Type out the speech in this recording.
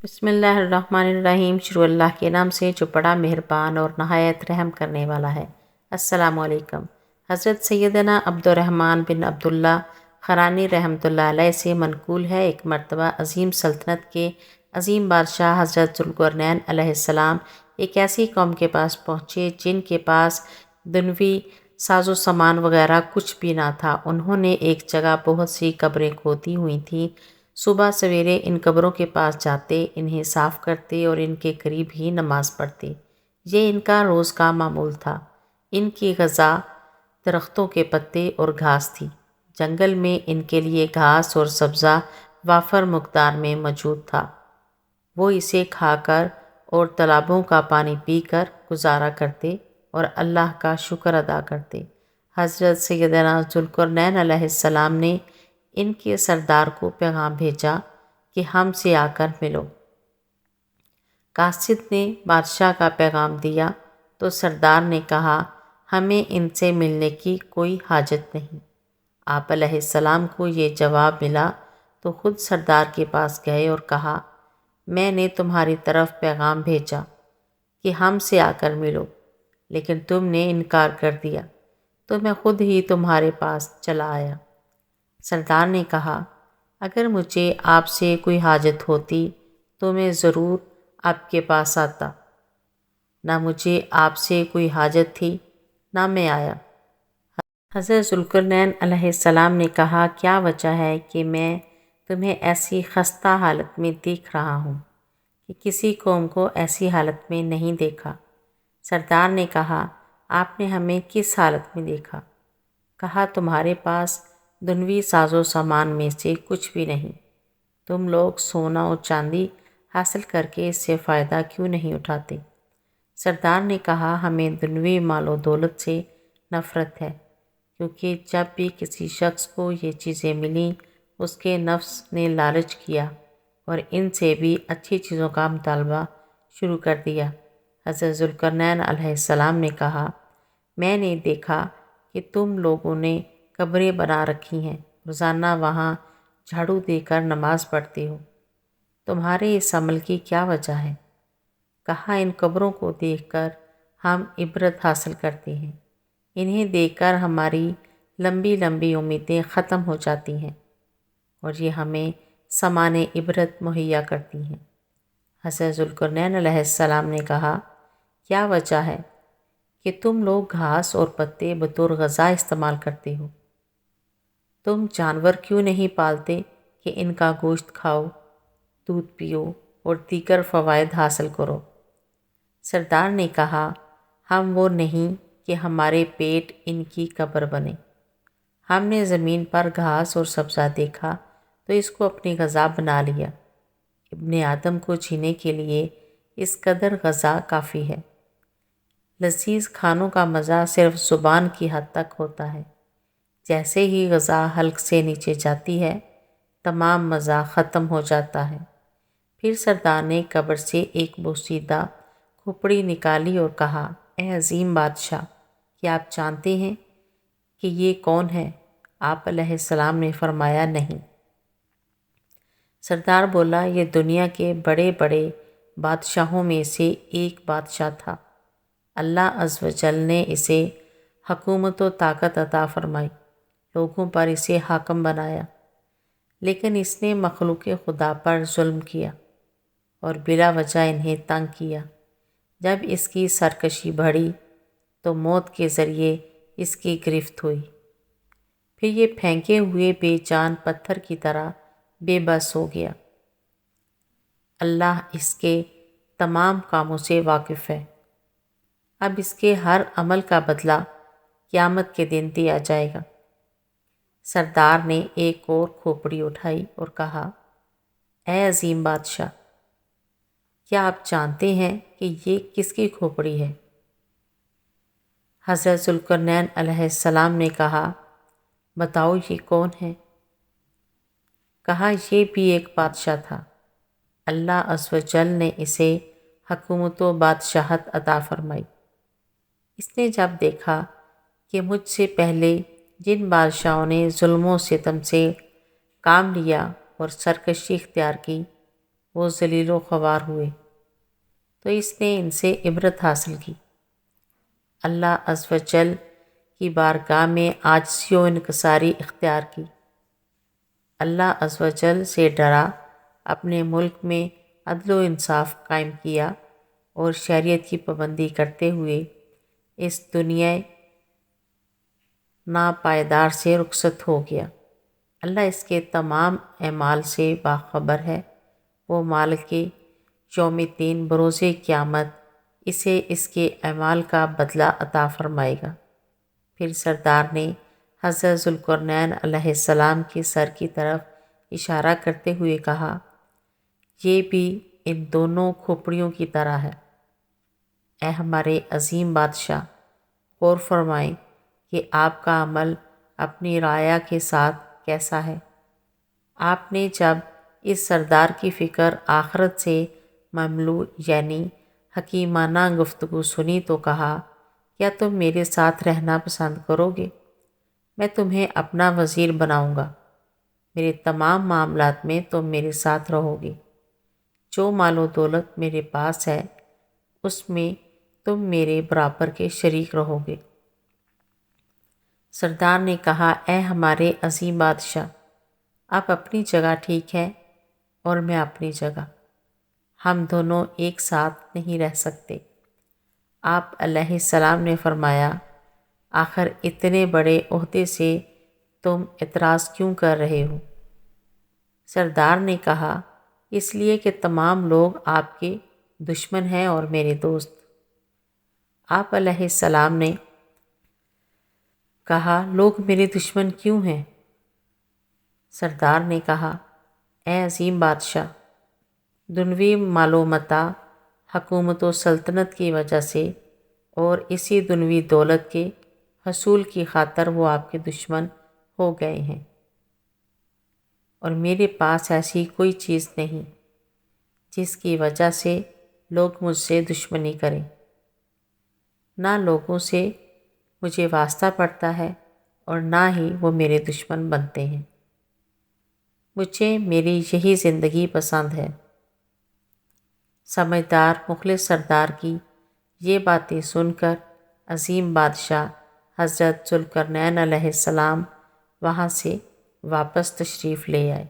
بسم اللہ الرحمن الرحیم۔ شروع اللہ کے نام سے جو بڑا مہربان اور نہایت رحم کرنے والا ہے۔ السلام علیکم۔ حضرت سیدنا عبد الرحمن بن عبداللہ خرانی رحمۃ اللہ علیہ سے منقول ہے، ایک مرتبہ عظیم سلطنت کے عظیم بادشاہ حضرت ذوالقرنین علیہ السلام ایک ایسی قوم کے پاس پہنچے جن کے پاس دنیوی ساز و سامان وغیرہ کچھ بھی نہ تھا۔ انہوں نے ایک جگہ بہت سی قبریں کھودی ہوئی تھیں۔ صبح سویرے ان قبروں کے پاس جاتے، انہیں صاف کرتے اور ان کے قریب ہی نماز پڑھتے۔ یہ ان کا روز کا معمول تھا۔ ان کی غذا درختوں کے پتے اور گھاس تھی۔ جنگل میں ان کے لیے گھاس اور سبزہ وافر مقدار میں موجود تھا۔ وہ اسے کھا کر اور تالابوں کا پانی پی کر گزارا کرتے اور اللہ کا شکر ادا کرتے۔ حضرت سیدنا ذوالقرنین علیہ السلام نے ان کے سردار کو پیغام بھیجا کہ ہم سے آ کر ملو۔ قاصد نے بادشاہ کا پیغام دیا تو سردار نے کہا، ہمیں ان سے ملنے کی کوئی حاجت نہیں۔ آپ علیہ السلام کو یہ جواب ملا تو خود سردار کے پاس گئے اور کہا، میں نے تمہاری طرف پیغام بھیجا کہ ہم سے آ کر ملو، لیکن تم نے انکار کر دیا، تو میں خود ہی تمہارے پاس چلا آیا۔ سردار نے کہا، اگر مجھے آپ سے کوئی حاجت ہوتی تو میں ضرور آپ کے پاس آتا۔ نہ مجھے آپ سے کوئی حاجت تھی، نہ میں آیا۔ حضرت ذوالقرنین علیہ السلام نے کہا، کیا وجہ ہے کہ میں تمہیں ایسی خستہ حالت میں دیکھ رہا ہوں کہ کسی قوم کو ایسی حالت میں نہیں دیکھا؟ سردار نے کہا، آپ نے ہمیں کس حالت میں دیکھا؟ کہا، تمہارے پاس دنیوی ساز و سامان میں سے کچھ بھی نہیں۔ تم لوگ سونا اور چاندی حاصل کر کے اس سے فائدہ کیوں نہیں اٹھاتے؟ سردار نے کہا، ہمیں دنیوی مال و دولت سے نفرت ہے، کیونکہ جب بھی کسی شخص کو یہ چیزیں ملیں اس کے نفس نے لالچ کیا اور ان سے بھی اچھی چیزوں کا مطالبہ شروع کر دیا۔ حضرت ذوالقرنین علیہ السلام نے کہا، میں نے دیکھا کہ تم لوگوں نے قبریں بنا رکھی ہیں، روزانہ وہاں جھاڑو دے کر نماز پڑھتے ہو۔ تمہارے اس عمل کی کیا وجہ ہے؟ کہا، ان قبروں کو دیکھ کر ہم عبرت حاصل کرتے ہیں۔ انہیں دیکھ کر ہماری لمبی لمبی امیدیں ختم ہو جاتی ہیں اور یہ ہمیں سامان عبرت مہیا کرتی ہیں۔ حضرت ذوالقرنین علیہ السلام نے کہا، کیا وجہ ہے کہ تم لوگ گھاس اور پتے بطور غذا استعمال کرتے ہو؟ تم جانور کیوں نہیں پالتے کہ ان کا گوشت کھاؤ، دودھ پیو اور دیگر فوائد حاصل کرو؟ سردار نے کہا، ہم وہ نہیں کہ ہمارے پیٹ ان کی قبر بنے۔ ہم نے زمین پر گھاس اور سبزہ دیکھا تو اس کو اپنی غذا بنا لیا۔ ابن آدم کو جینے کے لیے اس قدر غذا کافی ہے۔ لذیذ کھانوں کا مزہ صرف زبان کی حد تک ہوتا ہے۔ جیسے ہی غذا حلق سے نیچے جاتی ہے، تمام مزہ ختم ہو جاتا ہے۔ پھر سردار نے قبر سے ایک بوسیدہ کھوپڑی نکالی اور کہا، اے عظیم بادشاہ، کیا آپ جانتے ہیں کہ یہ کون ہے؟ آپ علیہ السلام نے فرمایا، نہیں۔ سردار بولا، یہ دنیا کے بڑے بڑے بادشاہوں میں سے ایک بادشاہ تھا۔ اللہ عز و جل نے اسے حکومت و طاقت عطا فرمائی، لوگوں پر اسے حاکم بنایا، لیکن اس نے مخلوق خدا پر ظلم کیا اور بلا وجہ انہیں تنگ کیا۔ جب اس کی سرکشی بڑھی تو موت کے ذریعے اس کی گرفت ہوئی۔ پھر یہ پھینکے ہوئے بے جان پتھر کی طرح بے بس ہو گیا۔ اللہ اس کے تمام کاموں سے واقف ہے۔ اب اس کے ہر عمل کا بدلہ قیامت کے دن دیا جائے گا۔ سردار نے ایک اور کھوپڑی اٹھائی اور کہا، اے عظیم بادشاہ، کیا آپ جانتے ہیں کہ یہ کس کی کھوپڑی ہے؟ حضرت ذوالقرنین علیہ السلام نے کہا، بتاؤ یہ کون ہے؟ کہا، یہ بھی ایک بادشاہ تھا، اللہ عز و جل نے اسے حکومت و بادشاہت عطا فرمائی۔ اس نے جب دیکھا کہ مجھ سے پہلے جن بادشاہوں نے ظلم و ستم سے کام لیا اور سرکشی اختیار کی، وہ ذلیل و خوار ہوئے تو اس نے ان سے عبرت حاصل کی۔ اللہ عز و جل کی بارگاہ میں عاجزی و انکساری اختیار کی۔ اللہ عز و جل سے ڈرا، اپنے ملک میں عدل و انصاف قائم کیا اور شریعت کی پابندی کرتے ہوئے اس دنیا ناپائیدار سے رخصت ہو گیا۔ اللہ اس کے تمام اعمال سے باخبر ہے۔ وہ مالک یوم الدین بروز قیامت اسے اس کے اعمال کا بدلہ عطا فرمائے گا۔ پھر سردار نے حضرت ذوالقرنین علیہ السلام کے سر کی طرف اشارہ کرتے ہوئے کہا، یہ بھی ان دونوں کھوپڑیوں کی طرح ہے۔ اے ہمارے عظیم بادشاہ، غور فرمائیں کہ آپ کا عمل اپنی رعایا کے ساتھ کیسا ہے۔ آپ نے جب اس سردار کی فکر آخرت سے مملو یعنی حکیمانہ گفتگو سنی تو کہا، کیا تم میرے ساتھ رہنا پسند کرو گے؟ میں تمہیں اپنا وزیر بناؤں گا۔ میرے تمام معاملات میں تم میرے ساتھ رہو گے۔ جو مال و دولت میرے پاس ہے اس میں تم میرے برابر کے شریک رہو گے۔ سردار نے کہا، اے ہمارے عظیم بادشاہ، آپ اپنی جگہ ٹھیک ہیں اور میں اپنی جگہ۔ ہم دونوں ایک ساتھ نہیں رہ سکتے۔ آپ علیہ السلام نے فرمایا، آخر اتنے بڑے عہدے سے تم اعتراض کیوں کر رہے ہو؟ سردار نے کہا، اس لیے کہ تمام لوگ آپ کے دشمن ہیں اور میرے دوست۔ آپ علیہ السلام نے کہا، لوگ میرے دشمن کیوں ہیں؟ سردار نے کہا، اے عظیم بادشاہ، دنیوی مال و متاع، حکومت و سلطنت کی وجہ سے اور اسی دنیوی دولت کے حصول کی خاطر وہ آپ کے دشمن ہو گئے ہیں، اور میرے پاس ایسی کوئی چیز نہیں جس کی وجہ سے لوگ مجھ سے دشمنی کریں۔ نہ لوگوں سے مجھے واسطہ پڑتا ہے اور نہ ہی وہ میرے دشمن بنتے ہیں۔ مجھے میری یہی زندگی پسند ہے۔ سمجھدار مخلص سردار کی یہ باتیں سن کر عظیم بادشاہ حضرت ذوالقرنین علیہ السلام وہاں سے واپس تشریف لے آئے۔